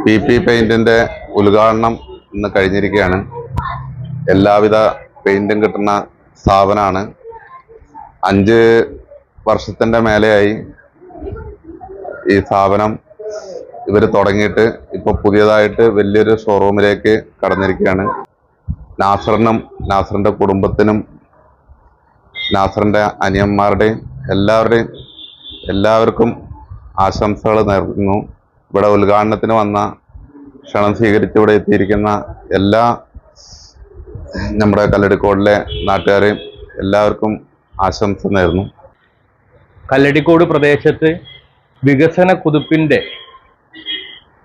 PP പെയിന്റിന്റെ ഉദ്ഘാടനം ഇന്ന് കഴിഞ്ഞിരിക്കുകയാണ്. എല്ലാവിധ പെയിന്റും കിട്ടുന്ന സ്ഥാപനമാണ്. 5 വർഷത്തിന്റെ മേലെയായി ഈ സ്ഥാപനം ഇവർ തുടങ്ങിയിട്ട്. ഇപ്പോൾ പുതിയതായിട്ട് വലിയൊരു ഷോറൂമിലേക്ക് കടന്നിരിക്കുകയാണ്. നാസറിനും നാസറിന്റെ കുടുംബത്തിനും നാസറിന്റെ അനിയന്മാരുടെയും എല്ലാവർക്കും ആശംസകൾ നേർന്നു. ഇവിടെ ഉദ്ഘാടനത്തിന് വന്ന ക്ഷണം സ്വീകരിച്ച് ഇവിടെ എത്തിയിരിക്കുന്ന എല്ലാ നമ്മുടെ കല്ലടിക്കോടിലെ നാട്ടുകാരെയും എല്ലാവർക്കും ആശംസ നേർന്നു. കല്ലടിക്കോട് പ്രദേശത്ത് വികസന കുതിപ്പിൻ്റെ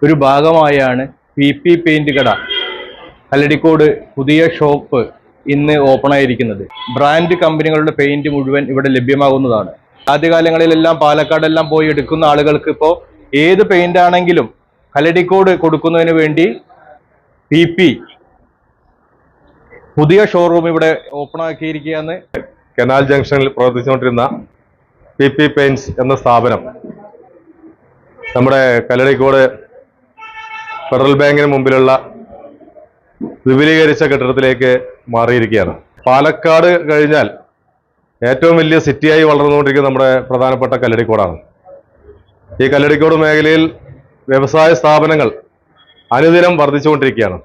ഒരു ഭാഗമായാണ് PP പെയിന്റ് കട കല്ലടിക്കോട് പുതിയ ഷോപ്പ് ഇന്ന് ഓപ്പൺ ആയിരിക്കുന്നത്. ബ്രാൻഡ് കമ്പനികളുടെ പെയിന്റ് മുഴുവൻ ഇവിടെ ലഭ്യമാകുന്നതാണ്. ആദ്യകാലങ്ങളിലെല്ലാം പാലക്കാടെല്ലാം പോയി എടുക്കുന്ന ആളുകൾക്ക് ഇപ്പോൾ ഏത് പെയിന്റ് ആണെങ്കിലും കല്ലടിക്കോട് കൊടുക്കുന്നതിന് വേണ്ടി PP പുതിയ ഷോറൂം ഇവിടെ ഓപ്പൺ ആക്കിയിരിക്കുകയാണ്. കനാൽ ജംഗ്ഷനിൽ പ്രവർത്തിച്ചുകൊണ്ടിരുന്ന PP പെയിന്റ്സ് എന്ന സ്ഥാപനം നമ്മുടെ കല്ലടിക്കോട് ഫെഡറൽ ബാങ്കിന് മുമ്പിലുള്ള വിപുലീകരിച്ച കെട്ടിടത്തിലേക്ക് മാറിയിരിക്കുകയാണ്. പാലക്കാട് കഴിഞ്ഞാൽ ഏറ്റവും വലിയ സിറ്റിയായി വളർന്നുകൊണ്ടിരിക്കുന്ന നമ്മുടെ പ്രധാനപ്പെട്ട കല്ലടിക്കോടാണ്. ഈ കല്ലടിക്കോട് മേഖലയിൽ വ്യവസായ സ്ഥാപനങ്ങൾ അനുദിനം വർദ്ധിച്ചുകൊണ്ടിരിക്കുകയാണ്.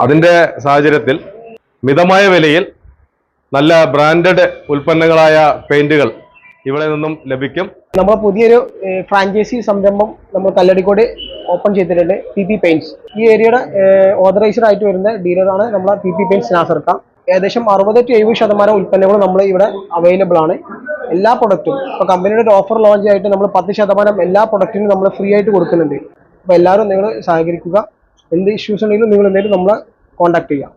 അതിൻ്റെ സാഹചര്യത്തിൽ മിതമായ വിലയിൽ നല്ല ബ്രാൻഡഡ് ഉൽപ്പന്നങ്ങളായ പെയിന്റുകൾ ഇവിടെ നിന്നും ലഭിക്കും. നമ്മൾ പുതിയൊരു ഫ്രാഞ്ചൈസി സംരംഭം നമ്മൾ കല്ലടിക്കോട് ഓപ്പൺ ചെയ്തിട്ടുണ്ട്. PP പെയിന്റ്സ് ഈ ഏരിയയുടെ ഓതറൈസ്ഡ് ആയിട്ട് വരുന്ന ഡീലറാണ് നമ്മളെ PP പെയിന്റ്സ് നാസർക്ക. ഏകദേശം 60-70% ഉൽപ്പന്നങ്ങളും നമ്മൾ ഇവിടെ അവൈലബിൾ ആണ്. എല്ലാ പ്രൊഡക്റ്റും ഇപ്പോൾ കമ്പനിയുടെ ഒരു ഓഫർ ലോഞ്ച് ആയിട്ട് നമ്മൾ 10% എല്ലാ പ്രൊഡക്റ്റിനും നമ്മൾ ഫ്രീ ആയിട്ട് കൊടുക്കുന്നുണ്ട്. അപ്പോൾ എല്ലാവരും നിങ്ങൾ സഹകരിക്കുക. എന്ത് ഇഷ്യൂസ് ഉണ്ടെങ്കിലും നിങ്ങൾ എന്തെങ്കിലും നമ്മളെ കോൺടാക്ട് ചെയ്യാം.